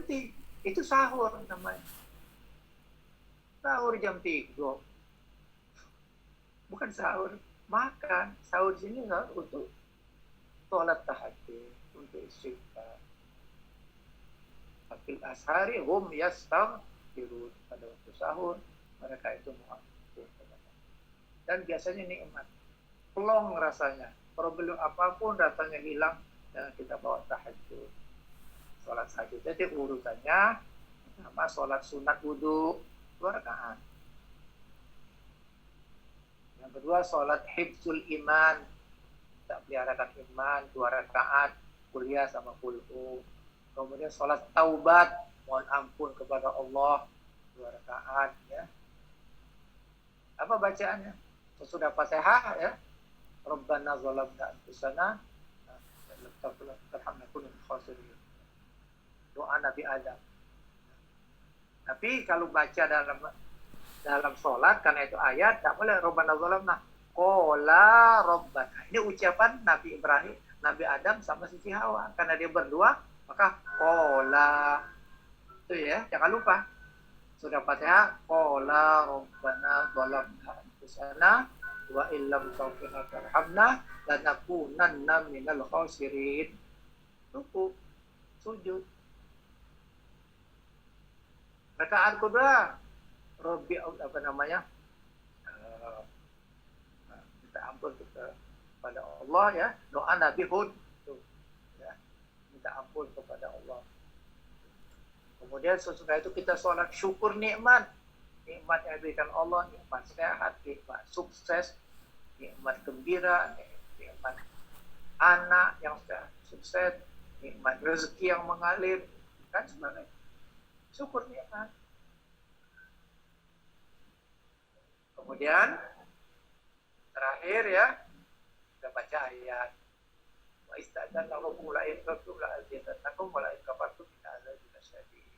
berhenti. Itu sahur namanya. Sahur jam 3. Bukan sahur makan. Sahur di sini sahur untuk sholat tahajud, untuk istighfar. Fil ashari hum yastaghfirun. Pada waktu sahur mereka itu mengampun. Dan biasanya nikmat. Plong rasanya. Problem apapun rasanya hilang dan kita bawa tahajud. Sholat tahajud. Jadi urutannya sama sholat sunat wudu 2 rakaat. Yang kedua sholat hifzul iman. Kita peliharakan iman 2 rakaat. Kuliah sama kulhu. Kemudian sholat taubat. Mohon ampun kepada Allah 2 rakaat. Ya. Apa bacaannya? Sesudah Fatihah ya. Rabbana zalamna anfusana doa Nabi Adam. Tapi kalau baca dalam sholat karena itu ayat tak boleh Rabbana zalamna qala rabbana. Ini ucapan Nabi Ibrahim, Nabi Adam sama Siti Hawa karena dia berdua maka qala. Itu ya, jangan lupa. Sudah Fatihah qala rabbana zalamna anfusana wa illam taghfir lana warhamna lanakunanna minal khasirin. Rukuk, sujud. Rakaat kedua, Rabbi apa namanya? Minta ampun kepada Allah ya. Doa Nabi Hud tuh, ya. Minta ampun kepada Allah. Kemudian sesudah itu kita sholat syukur nikmat. Nikmat yang diberikan Allah, nikmat sehat, nikmat sukses, nikmat gembira, nikmat anak yang sudah sukses, nikmat rezeki yang mengalir, kan sebagainya. Syukur nikmat. Kemudian terakhir ya, kita baca ayat. Wa istadzanna rabbukum la in kafartum la azidannakum wa la in kafartum inna azabi lasyadid.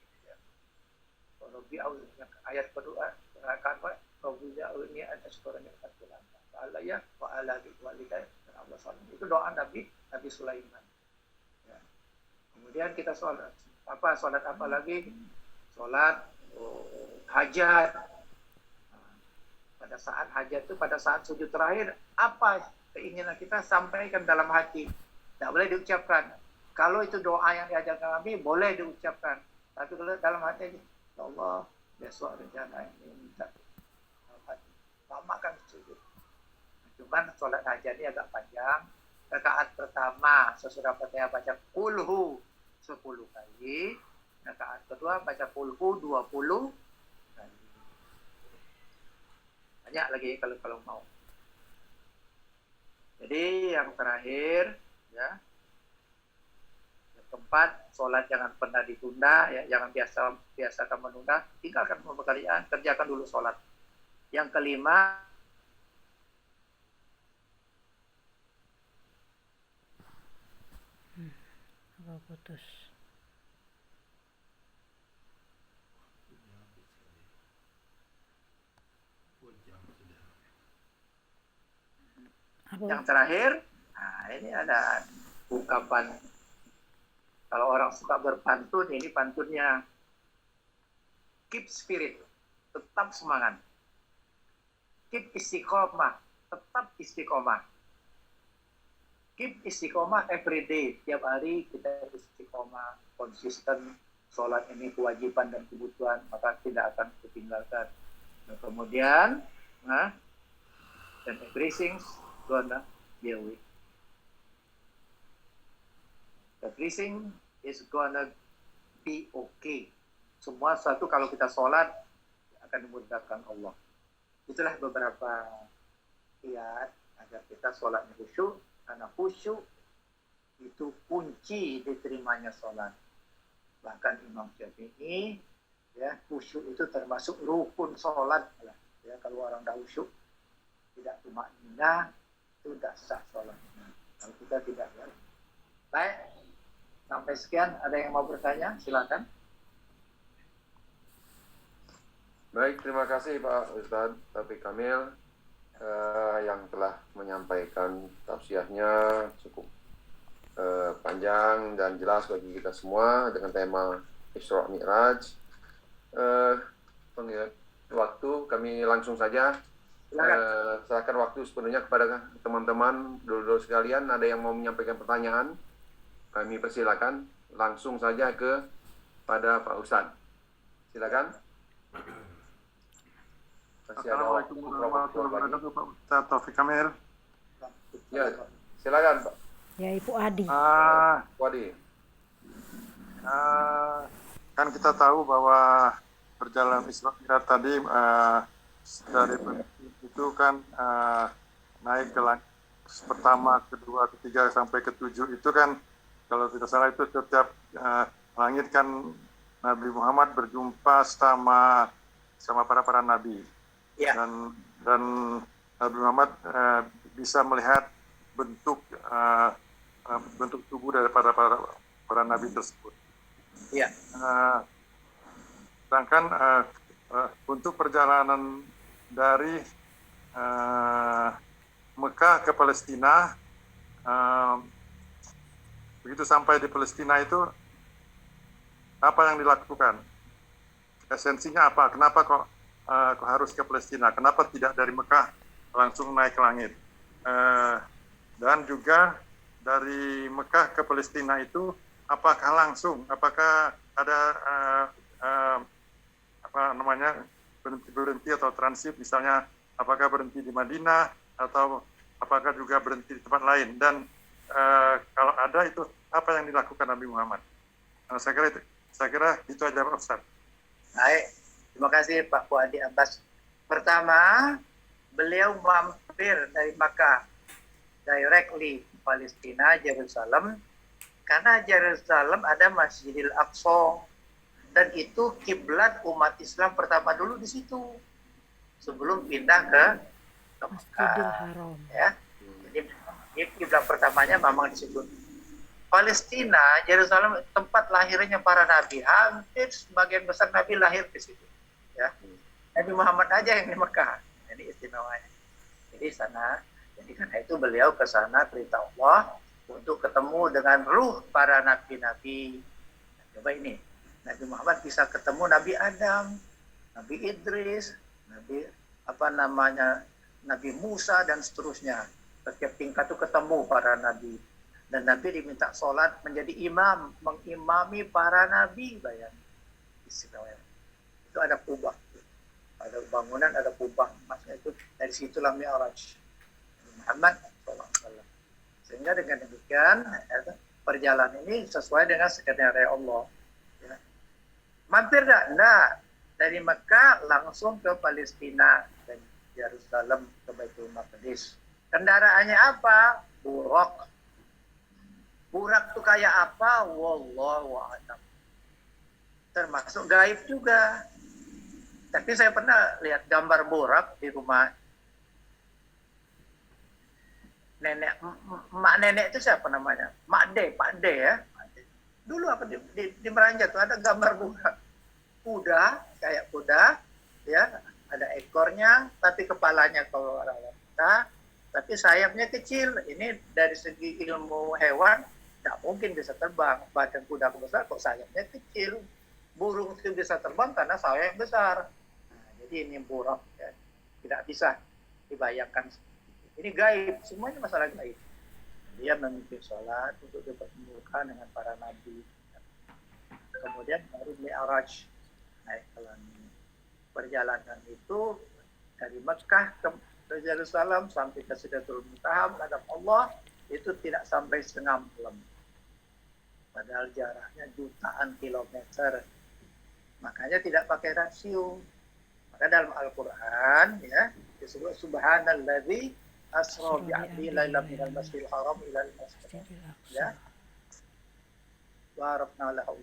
Rabbi a'udzu ayat kedua rakaat Rabbi ja'alni an-ashkura ni'matal alayya wa ala walidayya dan Allah SWT. Itu doa Nabi Sulaiman. Ya. Kemudian kita sholat apa lagi? Sholat hajat. Pada saat hajat itu pada saat sujud terakhir apa keinginan kita sampaikan dalam hati. Tidak boleh diucapkan. Kalau itu doa yang diajarkan Nabi boleh diucapkan. Tapi kalau dalam hati ya Allah, besok rencana ini minta lamakan sujud. Cuman sholat hajat ini agak panjang. Rakaat pertama sesudah Fatihah baca kulhu 10 kali. Rakaat kedua baca kulhu 20 kali. Banyak lagi kalau mau. Jadi yang terakhir ya. Keempat, sholat jangan pernah ditunda, ya, jangan biasakan menunda, tinggalkan pekerjaan, kerjakan dulu sholat. Yang kelima, apa putus? yang terakhir, nah ini ada ungkapan. Kalau orang suka berpantun, ini pantunnya. Keep spirit, tetap semangat. Keep istiqomah, tetap istiqomah. Keep istiqomah every day. Tiap hari kita istiqomah, konsisten. Sholat ini kewajiban dan kebutuhan, maka tidak akan ketinggalkan. Dan kemudian, dan everything's gonna be away. Everything is gonna be okay. Semua sesuatu kalau kita sholat akan dimudahkan Allah. Itulah beberapa ayat agar kita sholatnya khusyuk. Karena khusyuk itu kunci diterimanya sholat. Bahkan Imam Syafi'i ya khusyuk itu termasuk rukun sholat. Ya, kalau orang dah khusyuk tidak tumakninah itu tidak sah sholatnya. Kalau kita tidak ya. Baik. Sampai sekian, ada yang mau bertanya? Silakan. Baik, terima kasih Pak Ustadz Taufik Kamil yang telah menyampaikan tausiahnya cukup panjang dan jelas bagi kita semua dengan tema Isra Mi'raj. Pengirat waktu kami langsung saja serahkan waktu sepenuhnya kepada teman-teman dulu sekalian. Ada yang mau menyampaikan pertanyaan, kami persilakan langsung saja pada Pak Ustadz. Silakan. Assalamualaikum warahmatullahi wabarakatuh, Pak Ustadz Taufik Kamil. Ya, silakan Pak. Ya, Ibu Adi. Wadi. Kan kita tahu bahwa perjalanan Isra Mi'raj tadi dari itu kan naik ke langit pertama, kedua, ketiga sampai ketujuh itu kan kalau tidak salah itu setiap langit kan Nabi Muhammad berjumpa sama para nabi. Ya. Dan Nabi Muhammad bisa melihat bentuk tubuh daripada para nabi tersebut. Ya. Sedangkan untuk perjalanan dari Mekah ke Palestina, begitu sampai di Palestina itu apa yang dilakukan? Esensinya apa? Kenapa kok harus ke Palestina? Kenapa tidak dari Mekah langsung naik ke langit? Dan juga dari Mekah ke Palestina itu apakah langsung? Apakah ada berhenti atau transit, misalnya apakah berhenti di Madinah atau apakah juga berhenti di tempat lain? Dan kalau ada itu apa yang dilakukan Nabi Muhammad? Saya kira itu aja Pak Ustaz. Baik, terima kasih Pak Fuadi Abbas. Pertama, beliau mampir dari Makkah directly Palestina, Yerusalem, karena Yerusalem ada Masjidil Aqsa dan itu kiblat umat Islam pertama dulu di situ sebelum pindah ke Masjidil Mekah. Haram. Ya, jadi kiblat pertamanya memang di situ. Palestina, Yerusalem tempat lahirnya para nabi. Hampir sebagian besar nabi lahir di situ. Ya. Nabi Muhammad aja yang di Mekah. Ini istimewanya. Jadi sana, jadi karena itu beliau ke sana perintah Allah untuk ketemu dengan ruh para nabi-nabi. Coba ini, Nabi Muhammad bisa ketemu Nabi Adam, Nabi Idris, Nabi Musa dan seterusnya. Setiap tingkat itu ketemu para nabi. Dan Nabi diminta sholat menjadi imam, mengimami para nabi, bayang. Istilahnya. Itu ada kubah. Ada bangunan, ada kubah. Maksudnya itu dari situlah Mi'raj. Muhammad SAW. Sehingga dengan demikian, perjalanan ini sesuai dengan skenario Allah. Ya. Mampir tak? Nah, dari Mekah langsung ke Palestina dan Yerusalem ke Baitul Maqdis. Kendaraannya apa? Buraq. Burak itu kayak apa? Wallahu a'lam. Termasuk gaib juga. Tapi saya pernah lihat gambar burak di rumah mak nenek itu siapa namanya? Pak De ya. Dulu apa di Meranjat tuh ada gambar burak. Kuda, kayak kuda, ya, ada ekornya, tapi kepalanya kalau orang wanita, tapi sayapnya kecil. Ini dari segi ilmu hewan tidak mungkin bisa terbang. Badan kuda besar kok sayapnya kecil. Burung itu bisa terbang karena sayap besar. Nah, jadi ini buruk ya. Tidak bisa dibayangkan. Ini gaib, semuanya masalah gaib. Dia memimpin sholat untuk dipertemukan dengan para nabi. Kemudian baru Mi'raj naik ke langit. Perjalanan itu dari Mekah ke Yerusalem sampai ke Sidratul Muntaha menghadap Allah itu tidak sampai setengah malam. Padahal jaraknya jutaan kilometer. Makanya tidak pakai rasio. Maka dalam Al-Quran ya disebut Subhanalladzi asra bi'abdi lailan minal masjidil haram ilal masjidil ya. Barakna lahu.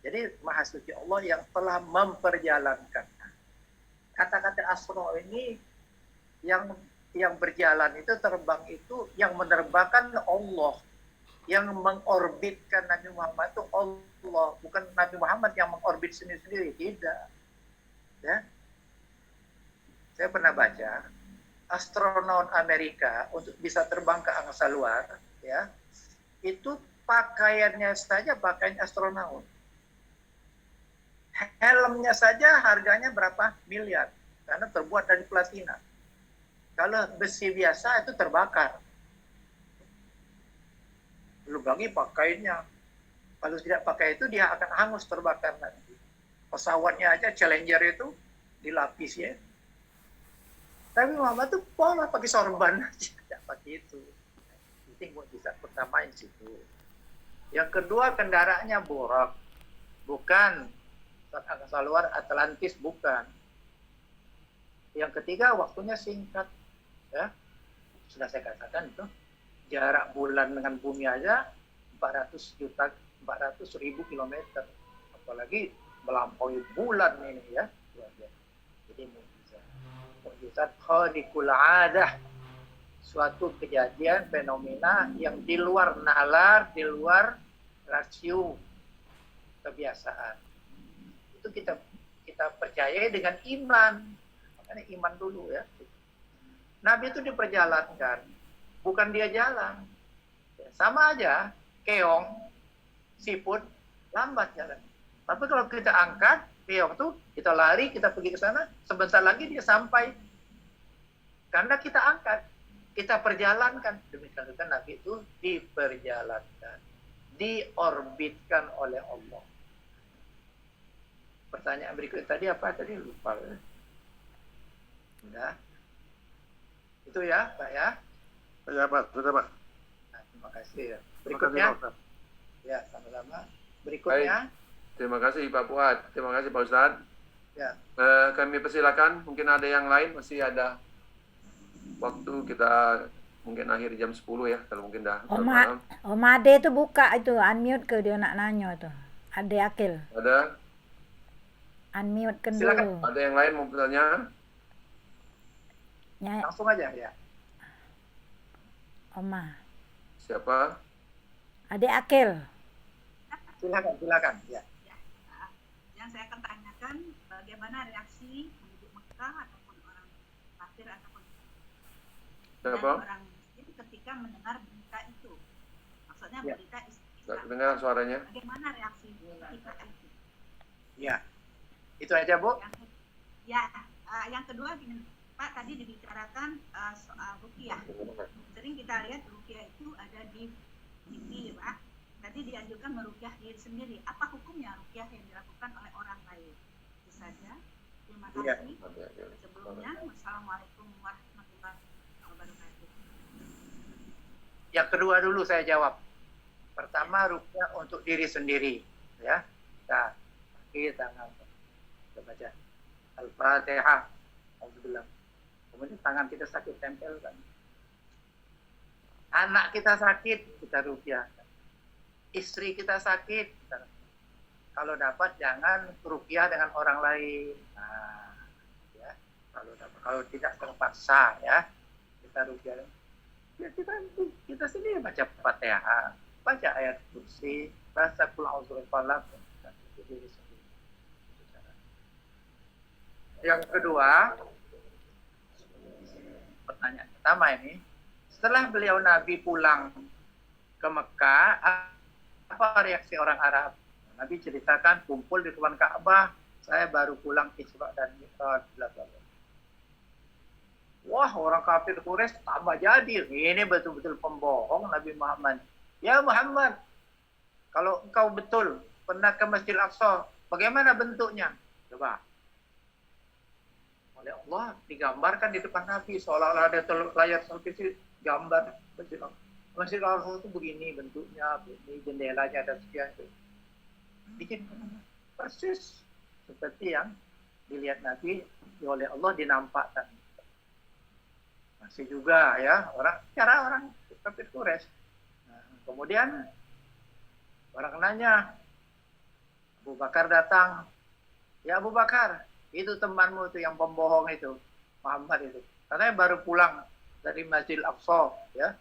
Jadi Maha Suci Allah yang telah memperjalankan. Kata-kata asra ini yang berjalan itu, terbang itu, yang menerbangkan Allah. Yang mengorbitkan Nabi Muhammad itu Allah, bukan Nabi Muhammad yang mengorbit sendiri-sendiri, tidak. Ya. Saya pernah baca astronaut Amerika untuk bisa terbang ke angkasa luar, ya, itu pakaiannya saja pakaian astronaut. Helmnya saja harganya berapa miliar karena terbuat dari platina. Kalau besi biasa itu terbakar. Belum lagi pakainya. Kalau tidak pakai itu dia akan hangus terbakar nanti. Pesawatnya aja Challenger itu dilapis ya. Tapi Muhammad tuh pola pakai sorban aja, tidak pakai itu. Penting mukjizat pertama yang situ. Yang kedua kendaraannya borak, bukan angkasa luar Atlantis, bukan. Yang ketiga waktunya singkat, ya sudah saya katakan itu jarak bulan dengan bumi aja 400.000 kilometer, apalagi melampaui bulan ini ya. Jadi mukjizat khariqul adah, suatu kejadian fenomena yang di luar nalar, di luar rasio kebiasaan. Itu kita percayai dengan iman. Makanya iman dulu ya. Nabi itu diperjalankan, bukan dia jalan. Sama aja, keong, siput, lambat jalan. Tapi kalau kita angkat, keong tuh kita lari, kita pergi ke sana, sebentar lagi dia sampai. Karena kita angkat, kita perjalankan. Demikian juga Nabi itu diperjalankan, diorbitkan oleh Allah. Pertanyaan berikut tadi apa tadi? Lupa. Sudah. Itu ya, Pak ya. Ya Pak, sudah Pak. Nah, terima kasih. Berikutnya. Ya, sama-sama. Berikutnya. Baik. Terima kasih Pak Fuad. Terima kasih Pak Ustadz. Ya. Kami persilakan. Mungkin ada yang lain. Masih ada waktu, kita mungkin akhir jam 10 ya. Kalau mungkin dah. Om Ade itu buka itu, unmute ke dia nak nanya itu. Ade Akil. Ada? Unmute kan Silakan. dulu. Ada yang lain mau bertanya? Langsung aja ya. Oma. Siapa? Ade Akil. Silakan. Ya. Yang saya akan tanyakan, bagaimana reaksi penduduk Mekah ataupun orang kafir ataupun Siapa? orang Muslim ketika mendengar berita itu? Maksudnya Ya. berita Nggak dengar suaranya. Bagaimana reaksi ketika itu? Ya. Itu aja, Bu. Yang kedua gini, Pak, tadi dibicarakan soal ruqyah. Sering kita lihat ruqyah itu ada di TV, Pak. Tadi dianjurkan meruqyah diri sendiri. Apa hukumnya ruqyah yang dilakukan oleh orang lain? Itu saja. Terima Iya. kasih. Sebelumnya, wassalamualaikum warahmatullahi wabarakatuh. Yang kedua dulu saya jawab. Pertama, ruqyah untuk diri sendiri, ya. Nah, kita baca Al-Fatihah. Alhamdulillah. Kemudian tangan kita sakit, tempelkan. Anak kita sakit, kita ruqyah. Istri kita sakit, kita ruqyah. Kalau dapat jangan ruqyah dengan orang lain. Nah, ya. Kalau tidak terpaksa, ya, kita ruqyah. Ya, kita sendiri baca Fatihah, baca ayat kursi, baca Qul a'udzu birabbil falaq. Yang kedua, pertanyaan pertama ini, setelah beliau Nabi pulang ke Mekah, apa reaksi orang Arab? Nabi ceritakan, kumpul di depan Ka'bah, saya baru pulang Isra dan Mi'raj, bla bla bla. Wah, orang kafir Quraisy tambah jadi. Ini betul-betul pembohong Nabi Muhammad. Ya Muhammad, kalau engkau betul pernah ke Masjidil Aqsa, bagaimana bentuknya? Coba. Oleh Allah digambarkan di depan Nabi, seolah-olah ada layar televisi gambar Masjidil Aqsa. Masjidil Aqsa itu begini bentuknya, begini jendelanya dan sekian itu. Bikin persis seperti yang dilihat Nabi oleh Allah, dinampakkan. Masih juga ya orang kafir Quraisy. Nah, kemudian orang nanya, Abu Bakar datang. Ya Abu Bakar, itu temanmu itu yang pembohong itu, Muhammad itu. Katanya baru pulang dari Masjidil Aqsa, ya,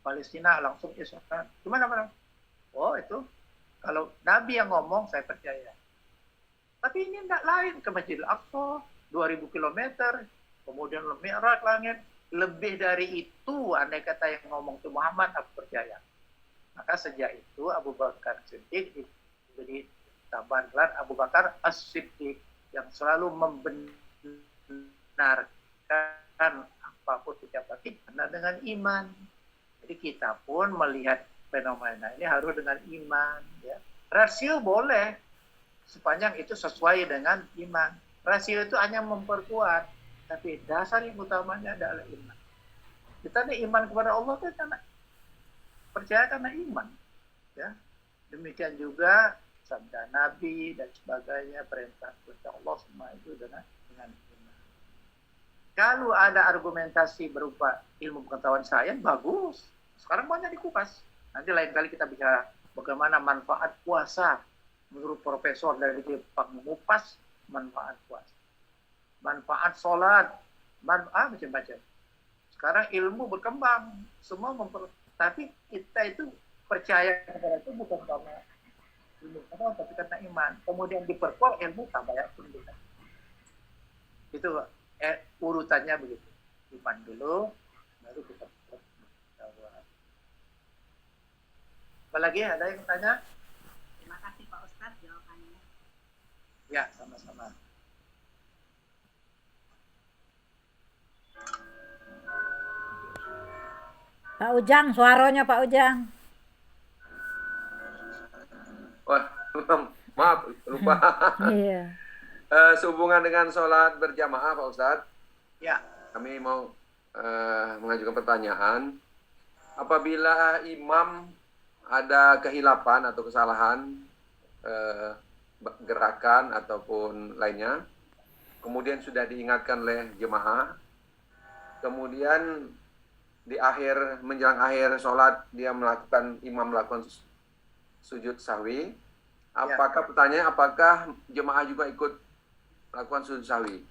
Palestina, langsung Isra. Gimana Pak? Oh itu, kalau Nabi yang ngomong saya percaya. Tapi ini tidak lain, ke Masjidil Aqsa, 2000 kilometer. Kemudian Mi'raj langit, lebih dari itu andai kata yang ngomong itu Muhammad, aku percaya. Maka sejak itu Abu Bakar Siddiq diberi tabar tambahan gelar Abu Bakar As-Siddiq yang selalu membenarkan apapun ucapan kita dengan iman. Jadi kita pun melihat fenomena ini harus dengan iman. Ya. Rasio boleh sepanjang itu sesuai dengan iman. Rasio itu hanya memperkuat, tapi dasar yang utamanya adalah iman. Kita ini iman kepada Allah itu karena percaya karena iman. Ya. Demikian juga sabda Nabi dan sebagainya, perintah Allah semua itu dengan iman. Kalau ada argumentasi berupa ilmu pengetahuan sains, bagus. Sekarang banyak dikupas. Nanti lain kali kita bicara bagaimana manfaat puasa menurut profesor dari Jepang, mengupas manfaat puasa, manfaat sholat, macam-macam. Sekarang ilmu berkembang, semua tapi kita itu percaya kepada itu bukan karena ilmu, tapi karena iman. Kemudian diperkuat ilmu tambah yakin kita. Itu urutannya begitu. Iman dulu, baru kita perkuat. Apalagi ada yang tanya? Terima kasih Pak Ustadz jawabannya. Ya, sama-sama. Pak Ujang, suaranya Pak Ujang. Wah, maaf, lupa. Iya. Sehubungan dengan sholat berjamaah, Pak Ustadz, Ya, kami mau mengajukan pertanyaan. Apabila imam ada kehilapan atau kesalahan gerakan ataupun lainnya, kemudian sudah diingatkan oleh jemaah, kemudian di menjelang akhir sholat imam melakukan sujud sahwi, apakah jemaah juga ikut melakukan sujud sahwi?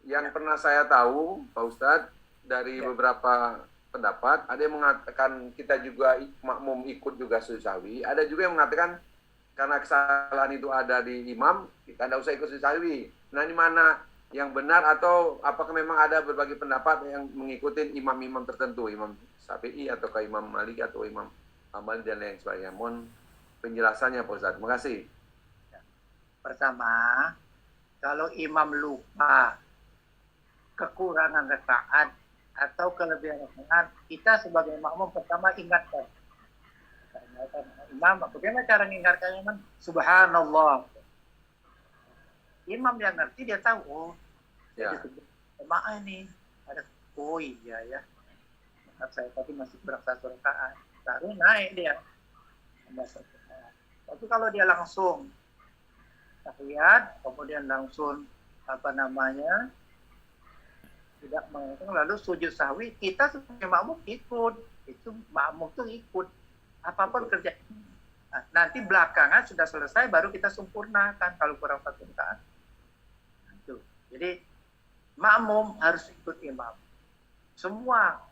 Yang pernah saya tahu, Pak Ustadz, dari beberapa pendapat, ada yang mengatakan kita juga makmum ikut juga sujud sahwi, ada juga yang mengatakan karena kesalahan itu ada di imam, kita tidak usah ikut sujud sahwi. Nah, ini mana yang benar, atau apakah memang ada berbagai pendapat yang mengikuti imam-imam tertentu, Imam Syafi'i atau Imam Malik atau Imam Ahmad dan lain sebagainya? Mohon penjelasannya Pak Ustadz. Terima kasih. pertama, kalau imam lupa kekurangan rakaat atau kelebihan rakaat, kita sebagai makmum pertama ingatkan. Imam, bagaimana cara mengingatkan imam? Subhanallah. Imam yang ngerti, dia tahu, oh, Ya. jemaah ini ada, oh iya ya, saya tadi masih berasa rakaat, baru naik dia. Tapi kalau dia langsung tahiyat, kemudian langsung tidak mengatakan, lalu sujud sahwi, kita sebagai makmum ikut, itu makmum tuh ikut apapun kerja. Nah, nanti belakangan sudah selesai baru kita sempurnakan kalau kurang satu rakaat. Jadi makmum harus ikut imam. Semua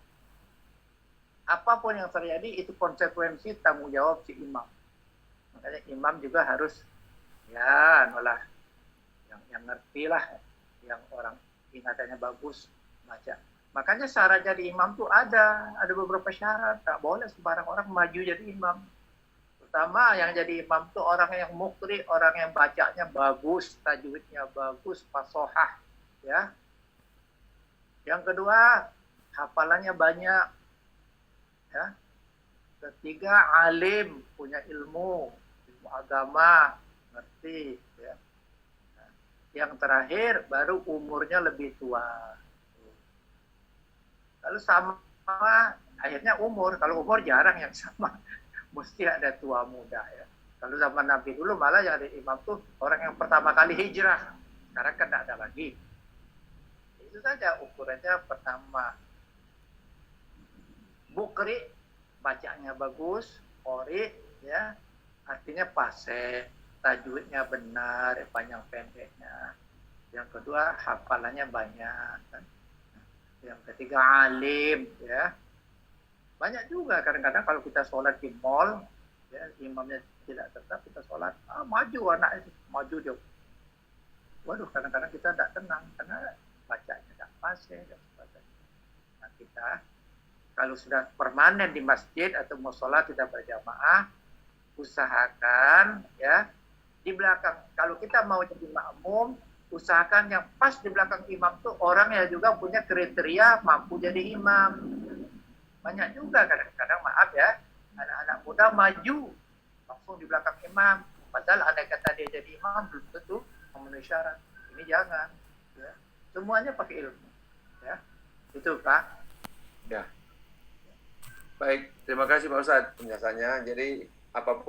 apapun yang terjadi itu konsekuensi tanggung jawab si imam. Makanya imam juga harus yang ngerti lah, yang orang ingatannya bagus baca. Makanya syarat jadi imam tuh ada beberapa syarat. Tak boleh sembarang orang maju jadi imam. Pertama, yang jadi imam tuh orang yang mukri, orang yang bacanya bagus, tajwidnya bagus, fasohah, ya. Yang kedua, hafalannya banyak, ya. Ketiga, alim, punya ilmu agama, ngerti, ya. Nah, yang terakhir, baru umurnya lebih tua. Lalu sama, akhirnya umur. Kalau umur jarang yang sama. Mesti ada tua muda, ya. Kalau zaman Nabi dulu malah yang ada imam tuh orang yang pertama kali hijrah. Sekarang kan tidak ada lagi. Itu saja ukurannya. Pertama, bukri, bacanya bagus, qori, ya, artinya fasih, tajwidnya benar, panjang pendeknya. Yang kedua, hafalannya banyak, kan? Yang ketiga, alim, ya. Banyak juga kadang-kadang kalau kita sholat di mall, ya, imamnya tidak tetap, kita sholat, maju anak itu, maju dia. Waduh, kadang-kadang kita tidak tenang karena bacanya tidak fasih dan sebagainya. Nah, kita kalau sudah permanen di masjid atau musola tidak berjamaah, usahakan, ya, di belakang. Kalau kita mau jadi makmum, usahakan yang pas di belakang imam tuh orang yang juga punya kriteria mampu jadi imam. Banyak juga kadang-kadang, maaf ya, anak-anak muda maju langsung di belakang imam. Padahal andai kata dia jadi imam belum tentu memenuhi syarat. Ini jangan. Ya. Semuanya pakai ilmu. Ya. Itu Pak. Ya. Baik, terima kasih Pak Ustadz penjelasannya. Jadi apapun